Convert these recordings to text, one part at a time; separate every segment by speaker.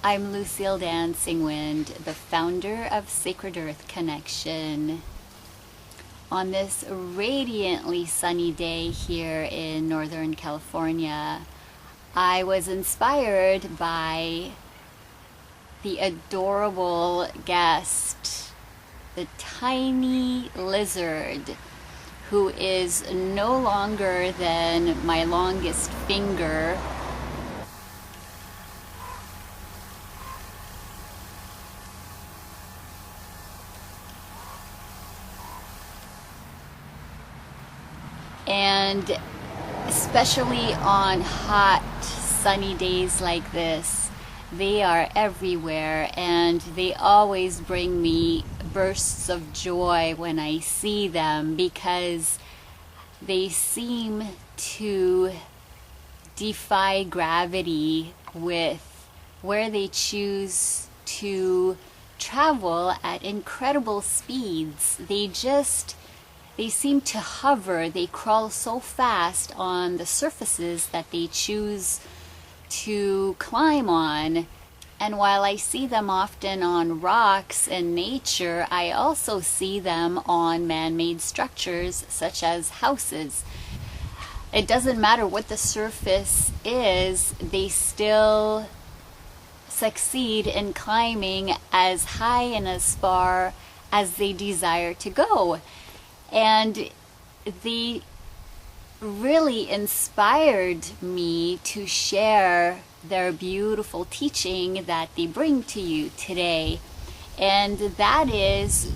Speaker 1: I'm Lucille DancingWind, the founder of Sacred Earth Connection. On this radiantly sunny day here in Northern California, I was inspired by the adorable guest, the tiny lizard, who is no longer than my longest finger. And especially on hot, sunny days like this, they are everywhere, and they always bring me bursts of joy when I see them, because they seem to defy gravity with where they choose to travel at incredible speeds. They seem to hover. They crawl so fast on the surfaces that they choose to climb on. And while I see them often on rocks in nature, I also see them on man-made structures such as houses. It doesn't matter what the surface is, they still succeed in climbing as high and as far as they desire to go. And they really inspired me to share their beautiful teaching that they bring to you today. And that is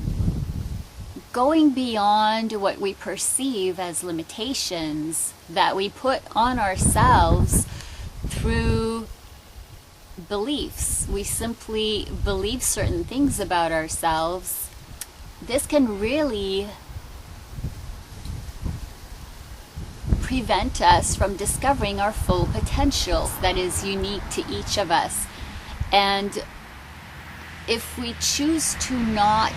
Speaker 1: going beyond what we perceive as limitations that we put on ourselves through beliefs. We simply believe certain things about ourselves. This can really prevent us from discovering our full potential that is unique to each of us. And if we choose to not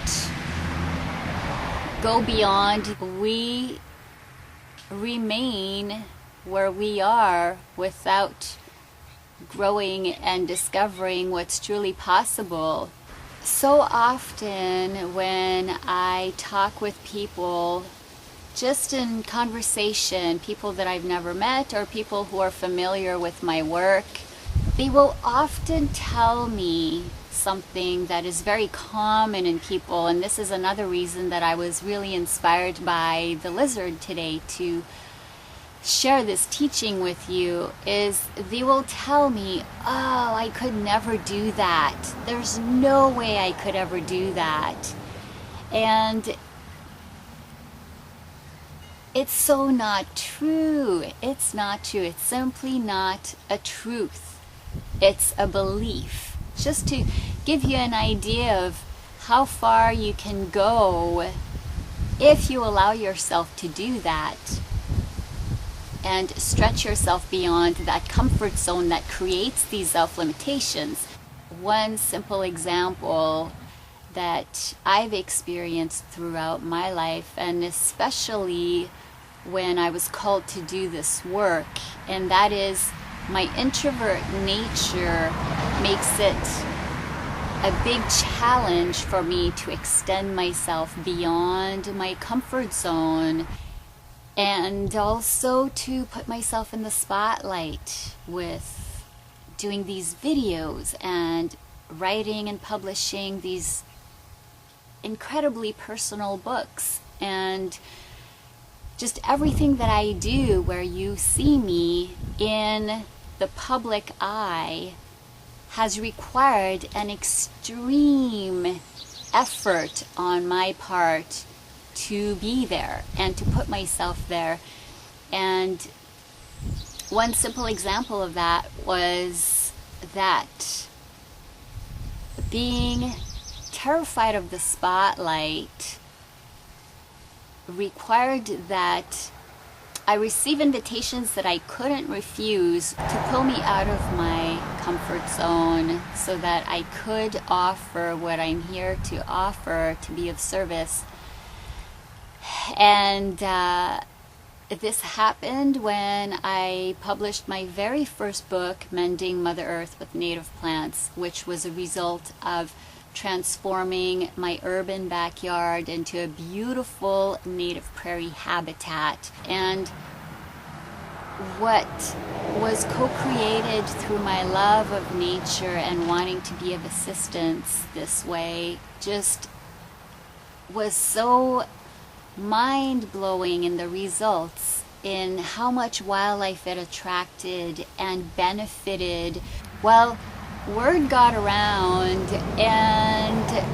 Speaker 1: go beyond, we remain where we are without growing and discovering what's truly possible. So often when I talk with people, just in conversation, people that I've never met or people who are familiar with my work, they will often tell me something that is very common in people, and this is another reason that I was really inspired by the lizard today to share this teaching with you, is they will tell me, oh, I could never do that. There's no way I could ever do that. And it's so not true. It's not true. It's simply not a truth. It's a belief. Just to give you an idea of how far you can go if you allow yourself to do that and stretch yourself beyond that comfort zone that creates these self-limitations. One simple example that I've experienced throughout my life, and especially when I was called to do this work, and that is my introvert nature makes it a big challenge for me to extend myself beyond my comfort zone, and also to put myself in the spotlight with doing these videos and writing and publishing these incredibly personal books, and just everything that I do where you see me in the public eye has required an extreme effort on my part to be there and to put myself there. And one simple example of that was that being terrified of the spotlight required that I receive invitations that I couldn't refuse to pull me out of my comfort zone so that I could offer what I'm here to offer, to be of service. And this happened when I published my very first book, Mending Mother Earth with Native Plants, which was a result of transforming my urban backyard into a beautiful native prairie habitat. And what was co-created through my love of nature and wanting to be of assistance this way just was so mind-blowing in the results, in how much wildlife it attracted and benefited. Well, word got around, and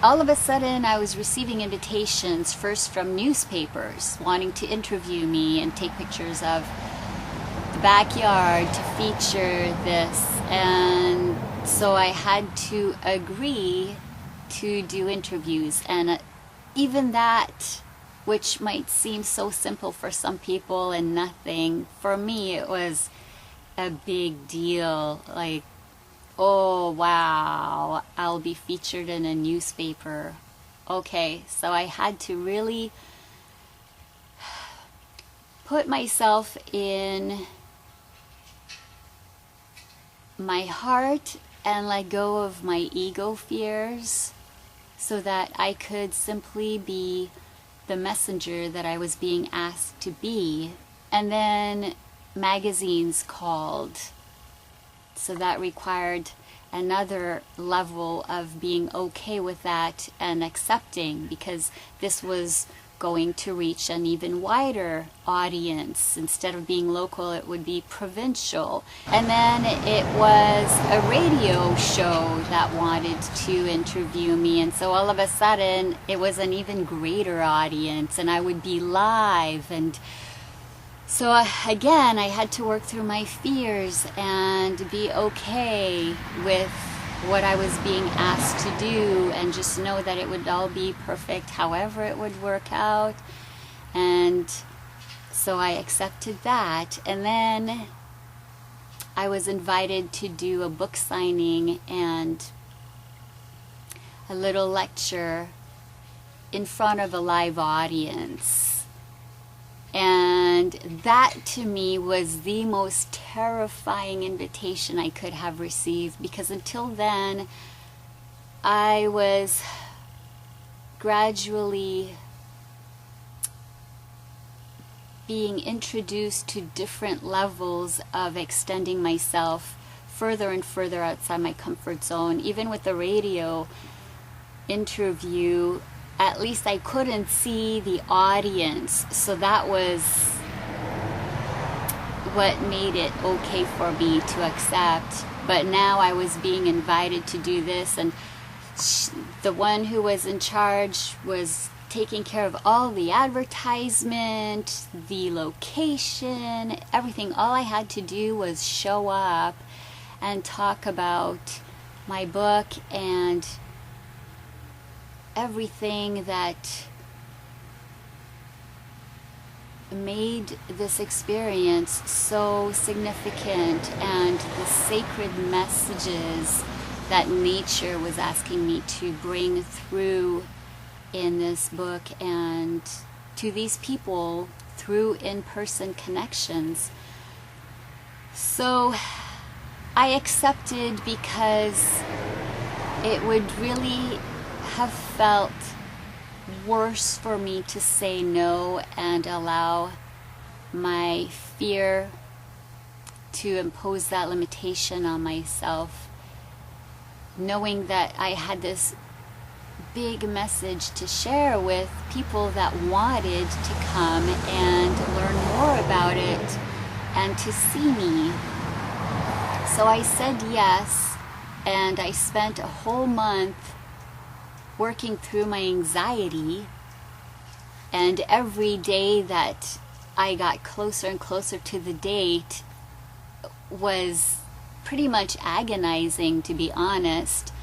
Speaker 1: all of a sudden I was receiving invitations, first from newspapers wanting to interview me and take pictures of the backyard to feature this, and so I had to agree to do interviews. And even that, which might seem so simple for some people and nothing, for me it was a big deal. Like, oh wow, I'll be featured in a newspaper. Okay, so I had to really put myself in my heart and let go of my ego fears, so that I could simply be the messenger that I was being asked to be. And then magazines called, so that required another level of being okay with that and accepting, because this was going to reach an even wider audience. Instead of being local, it would be provincial. And then it was a radio show that wanted to interview me, and so all of a sudden it was an even greater audience, and I would be live. And so again, I had to work through my fears and be okay with what I was being asked to do, and just know that it would all be perfect however it would work out. And so I accepted that. And then I was invited to do a book signing and a little lecture in front of a live audience. And that to me was the most terrifying invitation I could have received, because until then I was gradually being introduced to different levels of extending myself further and further outside my comfort zone. Even with the radio interview, at least I couldn't see the audience, so that was what made it okay for me to accept. But now I was being invited to do this, and the one who was in charge was taking care of all the advertisement, the location, everything. All I had to do was show up and talk about my book and everything that made this experience so significant, and the sacred messages that nature was asking me to bring through in this book and to these people through in-person connections. So I accepted, because it would really have felt worse for me to say no and allow my fear to impose that limitation on myself, knowing that I had this big message to share with people that wanted to come and learn more about it and to see me. So I said yes, and I spent a whole month working through my anxiety, and every day that I got closer and closer to the date was pretty much agonizing, to be honest.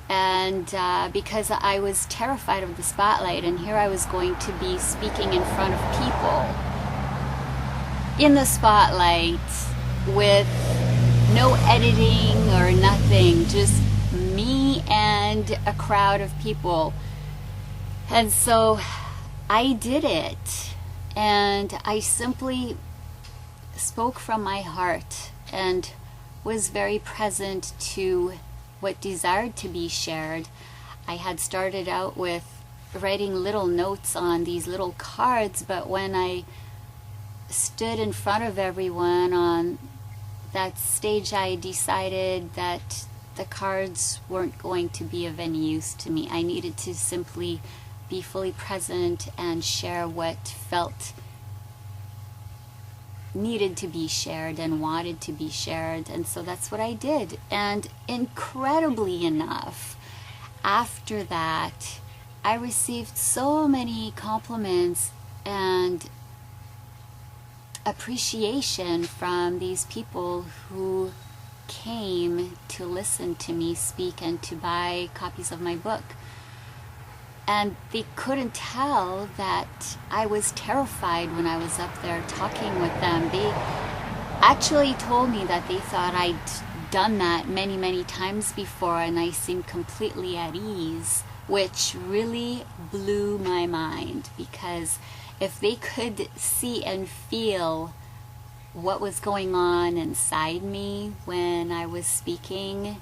Speaker 1: And because I was terrified of the spotlight, and here I was going to be speaking in front of people in the spotlight with no editing or nothing, just me and a crowd of people. And so I did it, And I simply spoke from my heart and was very present to what desired to be shared. I had started out with writing little notes on these little cards, but when I stood in front of everyone on that stage, I decided that the cards weren't going to be of any use to me. I needed to simply be fully present and share what felt needed to be shared and wanted to be shared. And so that's what I did. And incredibly enough, after that, I received so many compliments and appreciation from these people who came to listen to me speak and to buy copies of my book. And they couldn't tell that I was terrified when I was up there talking with them. They actually told me that they thought I'd done that many, many times before, and I seemed completely at ease, which really blew my mind, because if they could see and feel what was going on inside me when I was speaking,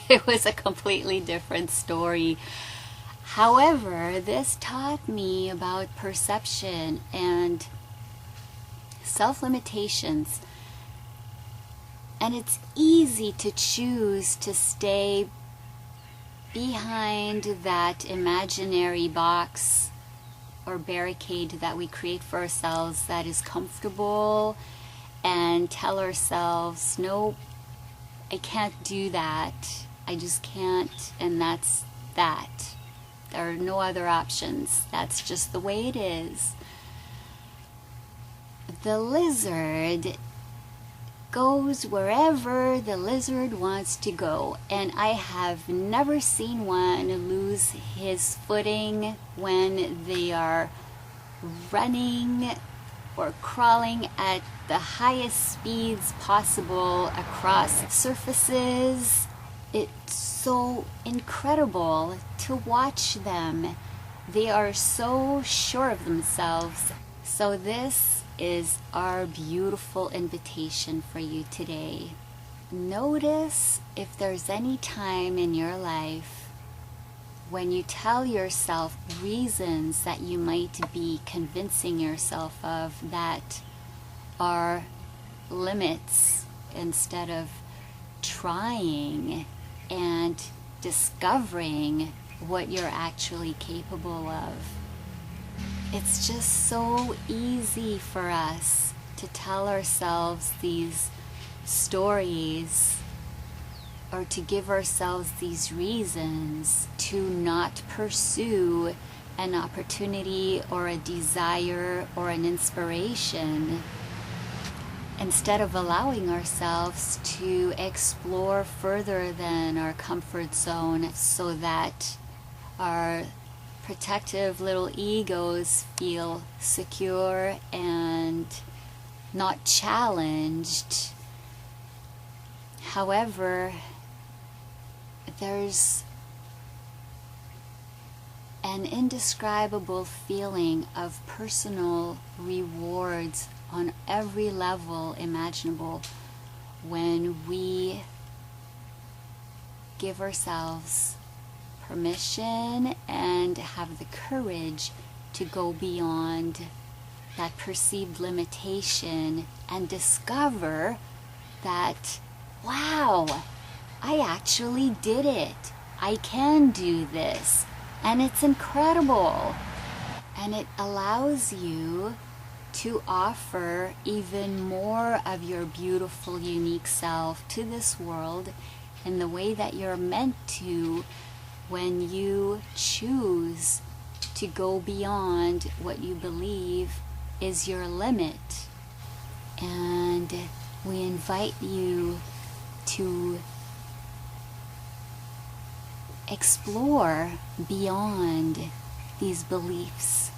Speaker 1: it was a completely different story. However, this taught me about perception and self-limitations. And it's easy to choose to stay behind that imaginary box or barricade that we create for ourselves that is comfortable, and tell ourselves, no, I can't do that. I just can't, and that's that. There are no other options. That's just the way it is. The lizard goes wherever the lizard wants to go, and I have never seen one lose his footing when they are running or crawling at the highest speeds possible across surfaces. It's so incredible to watch them. They are so sure of themselves. So this is our beautiful invitation for you today. Notice if there's any time in your life when you tell yourself reasons that you might be convincing yourself of that are limits, instead of trying and discovering what you're actually capable of. It's just so easy for us to tell ourselves these stories, or to give ourselves these reasons to not pursue an opportunity or a desire or an inspiration, instead of allowing ourselves to explore further than our comfort zone, so that our protective little egos feel secure and not challenged. However, there's an indescribable feeling of personal rewards on every level imaginable when we give ourselves permission and have the courage to go beyond that perceived limitation and discover that, wow, I actually did it. I can do this. And it's incredible. And it allows you to offer even more of your beautiful, unique self to this world in the way that you're meant to, when you choose to go beyond what you believe is your limit. And we invite you to explore beyond these beliefs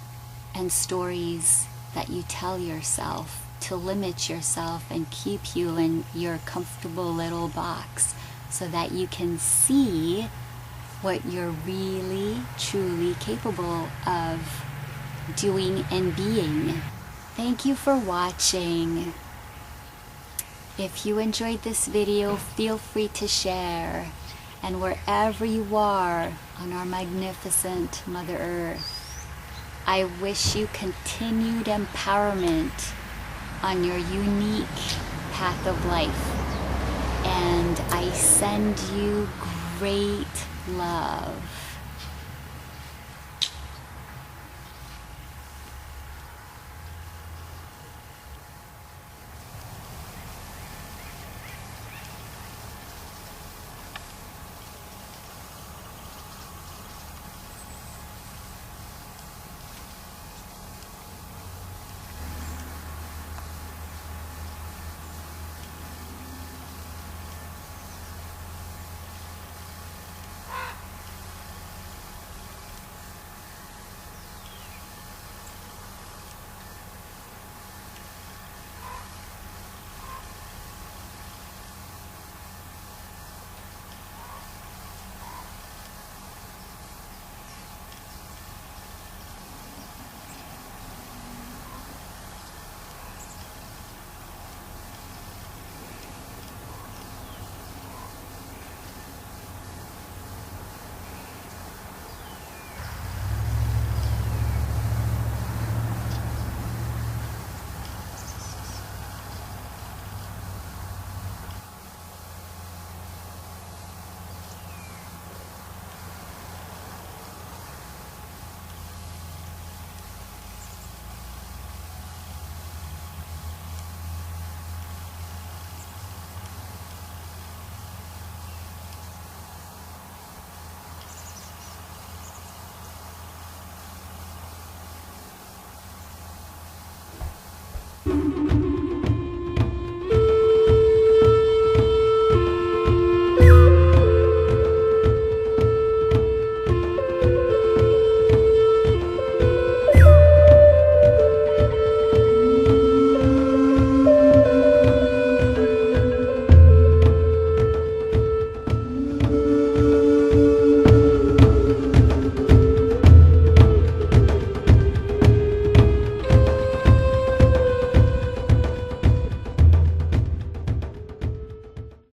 Speaker 1: and stories that you tell yourself to limit yourself and keep you in your comfortable little box, so that you can see what you're really, truly capable of doing and being. Thank you for watching. If you enjoyed this video, feel free to share. And wherever you are on our magnificent Mother Earth, I wish you continued empowerment on your unique path of life. And I send you great love.